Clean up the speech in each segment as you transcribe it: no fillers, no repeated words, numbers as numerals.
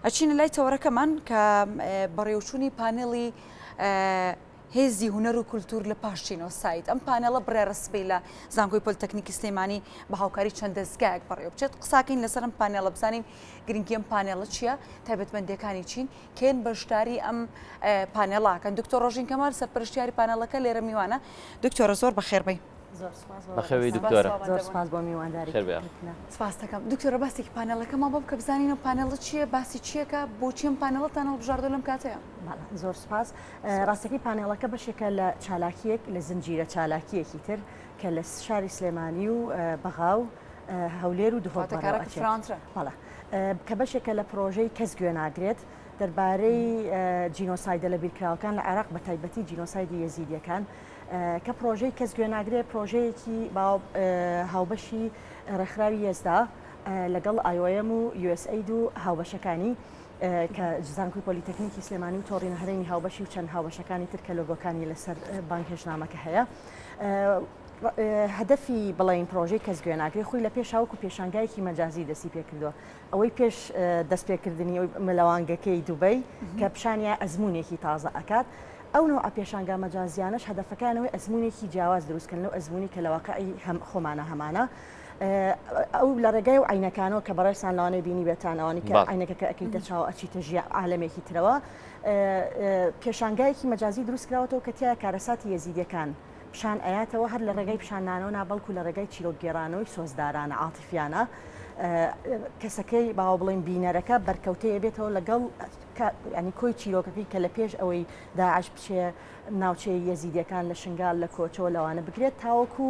ئەچینە لای چاوەڕێکەمان کە بەڕێوەچوونی پانێلی هێزی هونەر و کلتور لە پاش جینۆساید ئەم پانێڵە بڕێڕسپەی لە زانکۆی پۆلیتەکنیکی سلێمانی بە هاوکاری چەند دەستگایەک بەڕێوە بچێت قساکەین لەسەر ئەم پانێڵە بزانین گرنگی ئەم پانێڵە چییە تایبەتمەندیەکانی چین کێن بەشداری ئەم پانێڵاکەن دکتۆر ڕۆژین کەمال سەرپەرشتیاری پانێڵەکە لێرە میوانە دکتۆرە زۆر بەخێربێن. بەخێوی دکتۆرە زۆر سپاس بۆ میوانداری سپاس دەکەم دکتۆرە باسێکی پانێڵەکەمان بۆ بکە بزانین ئەم پانێڵە چییە باسی چیەکە بۆچی ئەم پانێڵەتان هەڵبژاردووە لەم کاتەیە. زۆر سپاس ڕاستەکەی پانێڵەکە بەشێکە لە چالاکیەک لە زنجیرە چالاکیەکی تر کە لە شاری سلێمانی و بەغاو هەولێر و دهۆک کە بەشێکە لە پرۆژەی کەس گوێناگرێت دەربارەی جینۆسایدە لە بیرکراوەکان لە عێراق بە تایبەتی جینۆسایدی یەزیدیەکان کە پرۆژەی کەس گوێناگرێت پرۆژەیەکی هاوبەشی ڕێکخراوی هێزدا لەگەڵ IOM و USAID و هاوبەشەکانی کە زانکۆی پۆلیتەکنیکی سلێمانی و تۆڕی نەهرێنی هاوبەشی و چەند هاوبەشەکانی تر کە لۆگۆکانی لەسەر بانکێشنامەکە هەیە. هەدەفی بڵین پرۆژەی کەس گوێناگرێت خۆی لە پێشاوکو پێشانگایەکی مەجازی دەستی پێکردووە ئەوەی پێش دەستپێکردنی مەلەوانگەکەی دوبەی کە پیشانیا ئەزمونێکی تازە ئەکات ئەو نوع پێشانگا مەجازیانش هەدەفەکانەوەی ئەزمونێکی جیاواز دروستکردن لەو ئەزمونی کە لە واقعی خۆمانە هەمانە ئەو لە ڕێگای و عینەکانەوە کە بەڕێستان لەوانەیە بینی بێتانەوەنی کە عینەکە کە ئەکەیتە چاو ئەچیتە ژیا عالەمێکی ترەوە پێشانگایەکی مەجازی دروست کراوەتەوە کە تایە کارەساتی یەزیدیەکان پیشان ئەیاتەوە هەر لە ڕێگای پیشانانەوە نابەڵکو لە ڕێگای چیرۆکگێڕانەوەی سۆزدارانە عاتیفیانە کەسەکەی باوە بڵین بینەرەکە بەرکەوتەیە بێتەوە لەگەڵ ینی کۆی چیرۆکەکەی کە لە پێش ئەوەی داعش بچێ ناوچەی یەزیدیەکان لە شنگال لە کۆچەوە لەوانە بگرێت تاوەکو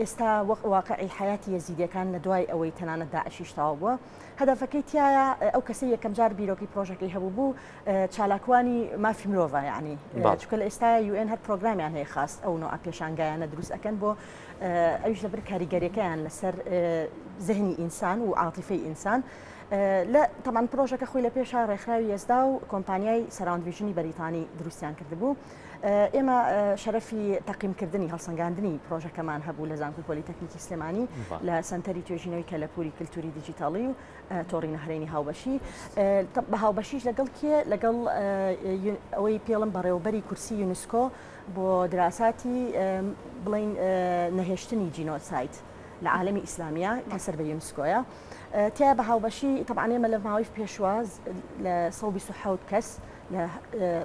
ئێستا واقعی حیاتی یەزیدیەکان لە دوای ئەوەی تەنانەت داعشیش تاوا بووە هەدەفەکەی تایە ئەو کەسەی یەکەم جار بیرۆکی پرۆژەکەی هەبوو بوو چالاکوانی مافی مرۆڤ یعنی چونکە لە ئێستا UN هەر پرۆگرامیان هەیە خاست ئەو نوع پێشانگایانە دروست ئەکەن بۆ ئەویش لەبەر کاریگەریەکەیان لەسەر ذهنی ئینسان و عاتیفەی ئینسان لە تەمان پرۆژەکە خۆی لە پێشا ڕێکخراوی هێزدا و کۆمپانیای سەراوندڤیژنی بەریتانی دروستیان کردبوو ئێمە شەرەفی تەقیمکردنی هەڵسەنگاندنی پرۆژەکەمان هەبوو لە زانکۆی پۆلیتەکنیکی سلێمانی لە سنتەری توێژینەوەی کە لە پولی کلتوری دیجیتاڵی و تۆڕی نەهرێنی هاوبەشی بە هاوبەشیش لەگەڵ کێ لەگەڵ ئەوەی پێڵم بەڕێوەبەری کورسی یونسکۆ بۆ دراساتی بڵین نەهێشتنی جینۆساید لە عالەمی ئیسلامیە کە سەر بە یونسکۆیە تیا بە هاوبەشی طبعاً ئێمە لە ماوەی پێشواز لە 127 کەس لە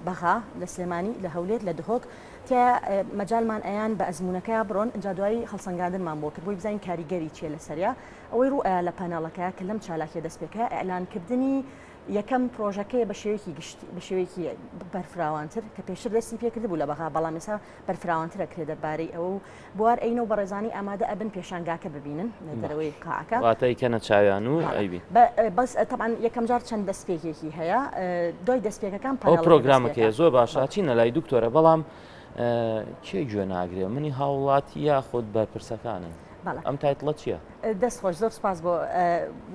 بەغا لە سلێمانی لە هەولێر لە دهۆک تیا مەجالمان ئەیان بە ئەزمونونەکە بڕۆن ئەجا دوایی هەڵسەنگاندنمان بۆ کرد بۆی بزانین کاریگەری چیە لەسەریا ئەوەی ڕوو لە پانێڵەکە کە لەم چالاکیە دەستپێکە ئەعلانکردنی یەکەم پرۆژەکەی بە شێوەیەکی بەرفراوانتر کە پێشتر دەستی پێکرد بوو لە بەغا بەڵام ئێستا بەرفراوانترە کرێ دەربارەی ئەوە و بوار ئەینەوە بەڕێزانی ئامادە ئەبن پێشانگاکە ببینن لە دەرەوەی قاعەکە واتای کەنە چاویان و ئەیبی بەس تەبعاً یەکەم جار چەند دەستپێکێکی هەیە دوای دەستپێکەکان ئەو پرۆگرامەکەیە زۆر باشە چینە لای دکتۆرە بەڵام کێ گوێ ناگرێ منی هاوڵاتی یاخود بەرپرسەکانن ئەم تایتڵە چییە؟ دەستخۆش زۆر سپاس بۆ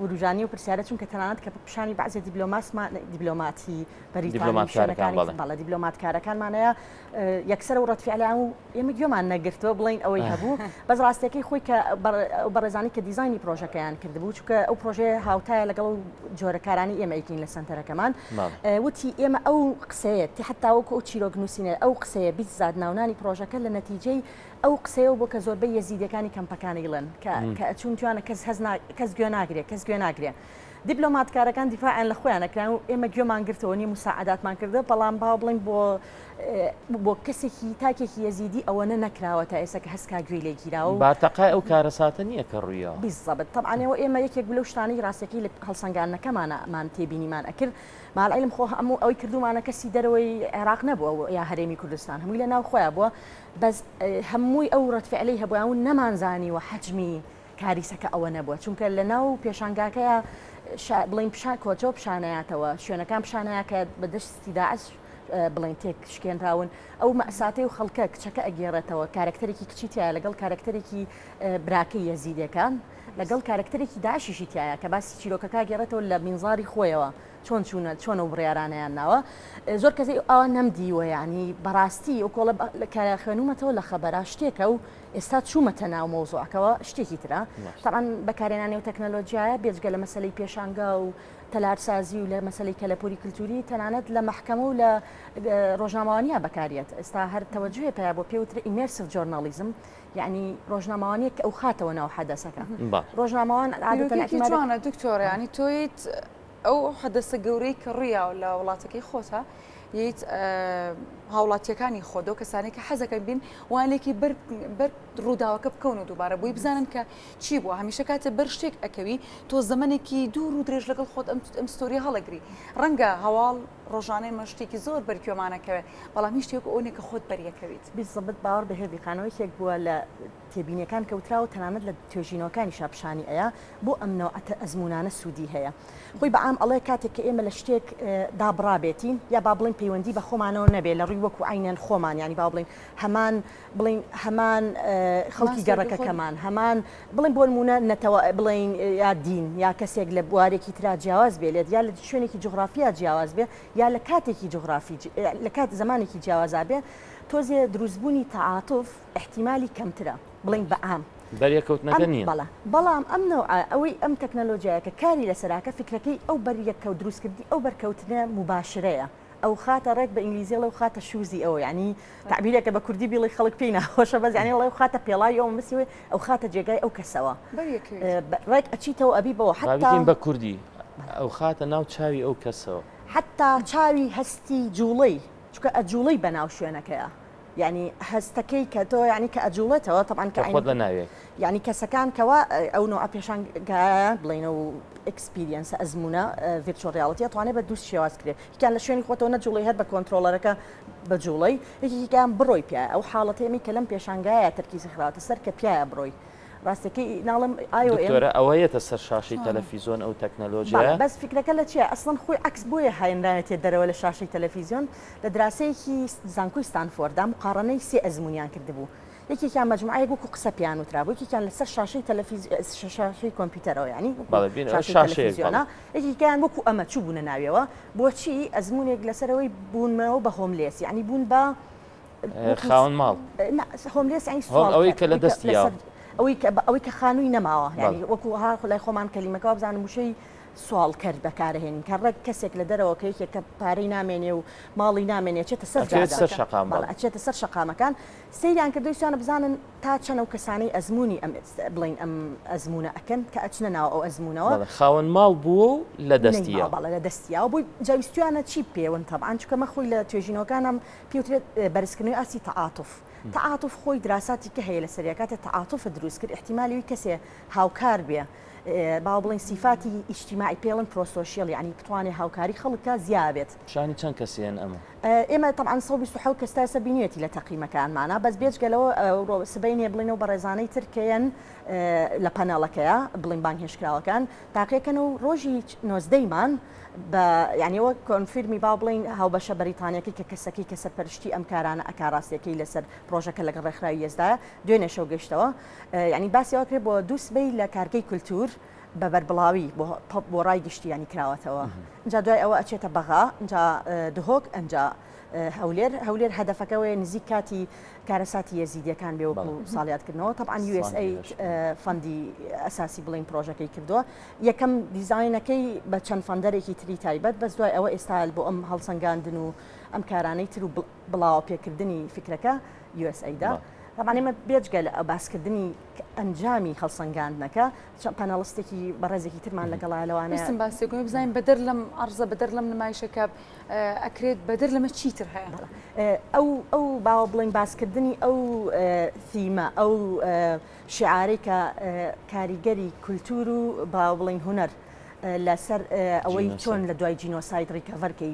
وروژانی و پرسیارە چونکە تەنانەت کە پیشانی بەعزێ دیبلۆماتی بەریتانی دیبلۆماتکارەکانمانەیە یەکسەر و ڕەتفعلیان و ئێمە گوێمان نەگرتووە بڵین ئەوەی هەبوو بەس ڕاستیەکەی خۆی کە بەڕێزانی کە دیزایانی پرۆژەکەیان کردبوو چونکە ئەو پرۆژەیە هاوتایە لەگەڵ جۆرەکارانی ئێمە ئەیکین لە سنتەرەکەمان وتی ئێمە ئەو قسەیە حتاوەکو ئەو چیرۆکنووسینە ئەو قسەیە بیست زاد ناونانی پرۆژەکە لە نەتیجەی ئەو قسەیە بۆ کە زۆربەی یەزیدیەکانی کەمپەکانی لەن کە ئەچون توانە کەس گوێ ناگرێت دیبلۆماتکارەکان دیفاعیان لە خۆیان ئەکران و ئێمە گوێمان گرتەوە نی مساعداتمان کردە بەڵام باو بڵین بۆ کەسێکی تاکێکی یەزیدی ئەوەنە نەکراوە تا ئێستا کە هەسکا گوێی لێگیراوە بارتەقای ئەو کارەساتە نییە کە ڕوویە بیزەبت طبعاً ئێمە یەکێک لەو شتانەی ڕاستەکەی لە هەڵسەنگاندنەکەمان تێبینیمان ئەکرد ماڵعیلم خۆ هەموو ئەوەی کردومانە کەسی دەرەوەی عێراق نەبووە یا هەرێمی کوردستان هەمووی لە ناو خۆیان بووە بەس هەمووی ئەو ڕەتفعلەی هەبووە و نەمانزانی و حەجمی کاریسەکە ئەوە نەبووە چونکە لە ناو پێشانگاکەیە بڵین پیشان کۆچۆ پیشانەیەتەوە شوێنەکان پیشانەیە کە بەدەستی داعش بڵین تێک شکێنراون ئەو مەساتەی و خەڵکە کچەکە ئەگێڕێتەوە کارکتەرێکی کچیتیایە لەگەڵ کارکتەرێکی براکەی یەزیدەکان لەگەڵ کارکتەرێکی داعشیشی تایە کە باسی چیرۆکەکە گێڕێتەوە لە مینزاری خۆیەوە چۆن و بڕیارانیان ناوە زۆر کەسی ئەوە نەمدیوە ینی بەڕاستی ئەو کۆڵە کارە خوێنومەتەوە لە خەبەرا شتێکە و ئێستا چوومەتە ناو مۆزوعەکەەوە شتێکی ترە تاان بەکارێنانی و تەکنەلۆژیایە بێجگە لە مەسلەی پێشانگا و تەلارسازی و لە مەسلەی کەلەپۆری کللتوری تەنانەت لە مححکەمە و لە ڕۆژنامەوانیە بەکارێت ئێستا هەر تەوەجوێ پێیا بۆ پێوترە ئیمێرسف جۆرنالیزم یعنی ڕۆژنامەوانەیە کە ئەو خاتەوە ناو حەدەسەکە ڕۆژنامەوان عادەتەنە دکتۆرە ینی تۆیت ئەو حەدەسە گەورەی کە ڕیا و لە وڵاتەکەی خۆتە یت هاوڵاتیەکانی خۆدە و کەسانی کە حەزەکە بین وانێکی بەر ڕووداوەکە بکەون و دووبارە بۆی بزانن کە چی بووە هەمیشە کاتە بەر شتێک ئەکەوی تۆ زمانێکی دوور و درێژ لەگەڵ خۆت ئەم ستۆری هەڵەگری ڕەنگە هەواڵ ڕۆژانەی مەشتێکی زۆر بەرکوێمانەکەوێت بەڵام هیچ شتێک ئەوەیە کە خۆت بەریەکەویت بیزبت باوەڕ بە هێبیخانەوەی شێک بووە لە تێبینیەکان کەوترا و تەنانەت لە توێژینەوەکانی شاپشانی ئەیە بۆ ئەمنەوەتە ئەزمونانە سوودی هەیە خۆی بەعام ئەڵێ کاتێک کە ئێمە لە شتێک دابڕابێتین یا با بڵین پەیوەندی بە خۆمانەوە نەبێت لە ڕووی وەکو عینەن خۆمان ینی با بڵین هەمان خەڵکی گەڕەکەکەمان هەمان بڵین بۆ نمونە نەتەوە بڵین یا دین یا کەسێک لە بوارێکی ترا جیاواز بێت یا لە شوێنێکی جغرافیا جیاواز بێ یا لە کاتێکی جغرافی لە کات زمانێکی جیاوازا بێ تۆزێ دروستبوونی تەعاتوف احتیمالی کەمترە بڵین بەعام بەریەکەوتنەکە نییە بەڵام ئەوەی ئەم تەکنەلۆژیایەکە کاری لەسەراکە فکرەکەی ئەو بەریەکەوت دروستکردی ئەو بەرکەوتنە مباشرەیە ئەو خاتە ڕێک بە ئینگلیزیڵە و خاتە شوزی ئەوە ینی تعبیرێکە بە کوردی بیڵی خەڵک پێی ناخۆشە بەس ینی ئەو خاتە پێڵای ئەو مسیوێ ئەو خاتە جێگای ئەو کەسەوە ڕێک ئەچیتەوە ئەبی بەوە حتى بە کوردی ئەو خاتە ناو چاوی ئەو کەسەوە حتا چاوی هەستی جوڵەی چکە ئەجوڵەی بەناو شوێنەکەیە یعنی هەستەکەی کە تۆ ینی کە ئەجوڵێتەوە طبعاً کە خۆت لە ناوێت ینی کەسەکان کەوا ئەو نوع پێشانگایە بڵێنە و ئەکسپیریەنسە ئەزمونە ڤیرچوەڵ ریاڵیتی توانێت بە دووس شێواز کرێت یکیان لە شوێنی خۆتەوە نەجوڵی هەر بە کۆنترۆلەرەکە بەجوڵەی یەکێکیان بڕۆی پیاە ئەو حاڵەتێمی کە لەم پێشانگایە تەرکیزی خراوەتە سەر کە پیاە بڕۆی ڕاستەکەی ناڵم دکتۆرە ئەوەیەتە سەر شاشەی تەلەڤیزیۆن ئەو تەکنەلۆژیە بەس فکرەکە لە چیە ئەسڵەن خۆی عکس بۆیە هاێنرایەتێ دەرەوە لە شاشەی تەلەڤیزیۆن لە دراسەیەکی زانکۆی ستانفۆردا مقارنەی سێ ئەزمونیان کردبوو یەکێکیان مەجموعەیە وەکو قسە پیان وترا بوو یەکێکیان لەسەر شاشەی شاشەی کۆمپیوتەرەوە ینی تەلەڤیزیۆنە یەکێکیان وەکو ئەمە چوو بوونە ناویەوە بۆچی ئەزمونێک لەسەرەوەی بوونمەوە بە هۆملێس ینی بوون بە خاوەن ماڵ هۆملێس ئەوەی کە لە دەستیاوە ئەوەی کە خانووی نەماوە ینی وەکو ها خلای خۆمان کەلیمەکەەوە بزانم وشەی سوال کرد بەکارهێنین کە ڕێک کەسێک لە دەرەوە کە یەکێک کە پارەی نامێنێ و ماڵی نامێنێ چێتە ئەچێتە سەر شەقامەکان سەیریان کردوی سویانە بزانن تا چەنە و کەسانی ئەزمموی بڵین ئەم ئەزمونە ئەکەن کە ئەچنە ناو ئەو ئەزمونەوە خاوەن ماڵ بووە لە دەستیە لە دەستیاوە بووی جاویستویانە چی پێون تەبعاان چکەمە خۆی لە توێژینەکانم پێوترێت بەرزکردنەوەی ئاسی تەعاتوف تەعاتوف خۆی دراساتی کە هەیە لە سەریەکاتە تەعاتوف دروست کرد احتیمالی کەسێ هاوکار بێ باو بڵین سیفاتی ئیجتیماعی پێڵن پرۆسۆشیەل ینی بتوانێت هاوکاری خەڵکە زیابێت شانی چەند کەسیان ئەمە ئێمە طبعاً 127 کەستا سەبینێتی لە تەقییمەکانمانە بەس بێجگەلەوە سبینێ بڵینەوە بە ڕێزانەی ترکیان لە پەناڵەکەیە بڵین بانگهێشکراوەکان تاقیەکەن و ڕۆژی 19مان ینیەوە کۆنفیرمی با بڵین هاوبەشە بەریتانیەکەی کە کەسەکەی کە سەرپەرشتی ئەم کارانە ئەکاڕاستیەکەی لەسەر پرۆژەکە لەگەڵ ڕێکخراوی هێزدایە دوێنێ شەو گەشتەوە ینی باسیەوە کرێت بۆ دووسبەی لە کارگەی کلتور بە بەربڵاوی بۆ ڕای گشتیانی کراوەتەوە اینجا دوای ئەوە ئەچێتە بەغا اینجا دهۆک ئەنجا هەولێر هەدەفەکەوەی نزیک کاتی کارەساتی یەزیدیەکان بێ وەکو ساڵیادکردنەوە طبعاً USA فەندی ئەساسی بڵین پرۆژەکەی کردووە یەکەم دیزاینەکەی بە چەند فەندەرێکی تری تایبەت بەس دوای ئەوە ئێستا بۆ ئەم هەڵسەنگاندن و ئەم کارانەی تر و بڵاو پێکردنی فکرەکە USAدا طبعاً ئێمە بێجگە لە باسکردنی ئەنجامی هەڵسەنگاندنەکە پەنەڵستێکی بەڕێزێکی ترمان لەگەڵا لەوانەیە باسێکۆی بزانین بەدەر لەم ئەرزە بەدەر لەم نمایشەکە ئەکرێت بەدەر لەمە چیتر هەیە ئەو باوە بڵین باسکردنی ئەو تیمە ئەو شعارەی کە کاریگەری کلتور و باو بڵین هونەر لەسەر ئەوەی چۆن لە دوای جینۆساید ڕیکەڤەرکەی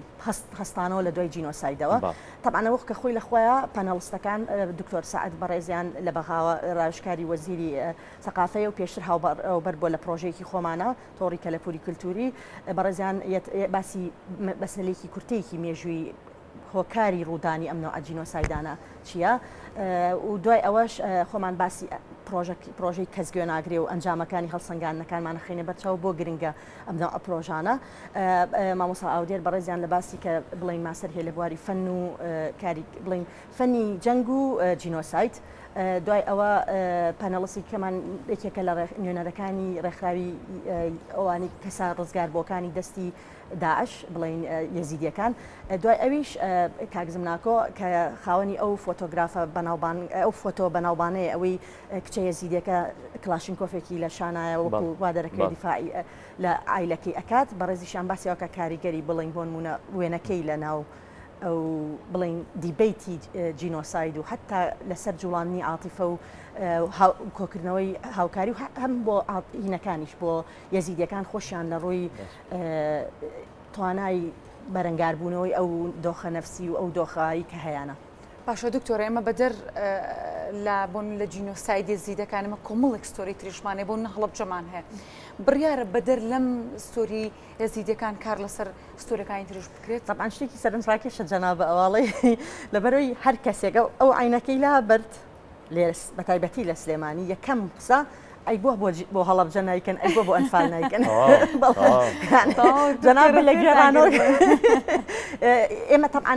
هەستانەوە لە دوای جینۆسایدەوە طبعاً وەخت کە خۆی لە خۆیان پەنەڵستەکان دکتۆر سعد بەڕێزیان لە بەغاوە ڕاوشکاری وەزیری سەقافەیە و پێشتر هاوبەر بۆ لە پرۆژەیەکی خۆمانە تۆڕی کەلەپوری کللتوری بەڕێزیان باسی بەسەلێکی کورتەیەکی مێژووی هۆکاری ڕوودانی ئەم نوع جینۆسایدانە چییە و دوای ئەوەش خۆمان باسی پرۆژەی کەس گوێ ناگرێ و ئەنجامەکانی هەڵسەنگاندنەکانمان خینە بەرچاو بۆ گرنگە ئەم نوع پرۆژانە مامۆستا ئاودێر بەڕێزیان لە باسی کە بڵین ماسەر هەیە لە بواری فەن و کاری بڵین فەنی جەنگ و جینۆساید دوای ئەوە پەنەڵسی کەمان یەکێکە لە نوێنەرەکانی ڕێکخراوی ئەوانی کەسا ڕزگار بۆکانی دەستی داعش بڵین یەزیدیەکان دوای ئەویش کاگزم ناکۆ کە خاوەنی ئەو فۆتۆگرافە ئەو فۆتۆ بەناوبانەیە ئەوەی کچە یەزیدیەکە کلاشینکۆفێکی لە شانایە وەکو وا دەرەکەی دیفاعی لە ئایلەکەی ئەکات بەڕێزیشان باسیەوە کاریگەری بڵین بۆ نمونە وێنەکەی لە ناو ئەو بڵین دیبیتی جینۆساید و حتا لەسەر جوڵانی عاتیفە و کۆکردنەوەی هاوکاری و هەم بۆ هینەکانیش بۆ یەزیدیەکان خۆشیان لە ڕووی توانای بەرەنگاربوونەوەی ئەو دۆخە نەفسی و ئەو دۆخایی کە هەیەە. باشە دکتۆرە ئێمە بەدەر لە بۆن لە جینۆساید یەزیدەکانمە کۆمەڵێک ستۆری تریشمانێ بۆ نەهڵە بجەمان هەیە بڕیارە بەدەر لەم ستۆری یەزیدەکان کار لەسەر ستۆریەکانی تریش بکرێت طبعاً شتێکی سەرنجڕاکێشە جەنابە ئەواڵەی لەبەرەوەی هەر کەسێکە ئەو عینەکەی لا بەرد بە تایبەتی لە سلێمانی یەکەم قسە ئەی بۆ هەڵەبجە نایکەن ئەی بۆ ئەنفال نایکەن جەناب لە گێڕانەوە ئێمە طبعاً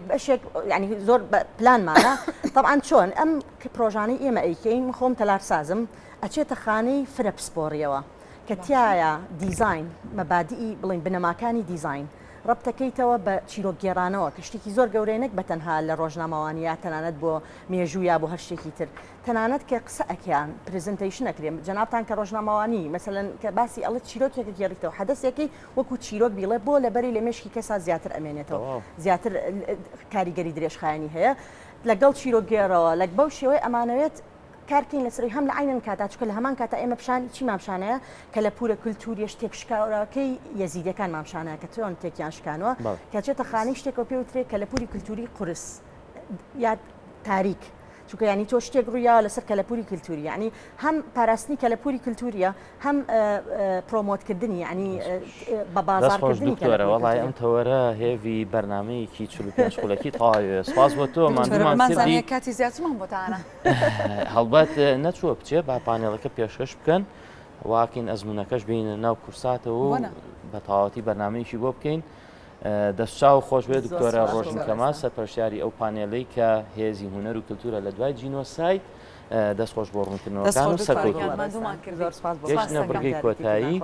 بەشێک ینی زۆر پلانمانە طبعاً چۆن ئەم پرۆژانەی ئێمە ئەیکەین خۆم تەلارسازم ئەچێتە خانەی فرە پسپۆڕیەوە کە تایە دیزاین مەبادئی بڵین بنەماکانی دیزاین ڕەبتەکەیتەوە بە چیرۆکگێڕانەوە کە شتێکی زۆر گەورەیەک بە تەنها لە ڕۆژنامەوانیە تەنانەت بۆ مێژوویە بۆ هەر شتێکی تر تەنانەت کە قسە ئەکیان پرزنتیشن ئەکرێن جەنابتان کە ڕۆژنامەوانی مەسەلەن کە باسی ئەڵە چیرۆکێکە گێڕیتەوە حەدەسێکی وەکو چیرۆک بیڵێ بۆ لەبەری لە مێشکی کەسا زیاتر ئەمێنێتەوە زیاتر کاریگەری درێژخایانی هەیە لەگەڵ چیرۆکگێڕەوە لەک بەو شێوەی ئەمانەوێت کارکەین لەسەری هەم لە عینەن کاتا چکە لە هەمان کاتا ئێمە پیشان چی مامشانەیە کە لە پورە کللتوری شتێک شکاوراکەی یەزیدەکان مامشانەیە کە چۆن تێکیان شکانەوە کە چێتە خانەی شتێکەوە پێوترێت کە لە پوری کللتوری قورس یا تاریک چونکە ینی تۆ شتێک ڕوویە لەسەر کە لە پوری کللتوری ینی هەم پاراستنی کە لە پوری کللتوریە هەم پرۆمۆتکردنی ینی بە بازارکردنی وڵای ئەم تەوەرە هێوی بەرنمەیەکی چ پێشخولەکی تاوێ سپاس بۆ تۆ مادومان کاتی زیاترمان بۆتانە هەڵبەت نەچووە بچێ با پانێڵەکە پێشکەش بکەن واکین ئەزمونونەکەش بینە ناو کورساتەوە بە تاواتی بەرنمەیەکی بۆ بکەین دەستچاو خۆش بێ دکتۆرە ڕۆژنکەما سەرپەرشتیاری ئەو پانێلەی کە هێزی هونەر و کلتورە لە دوای جینۆساید دەستخۆش بۆ ڕوونکردنەوەکان و سەرکەوتووە مادومان کرد گەشتنە بڕگەی کۆتایی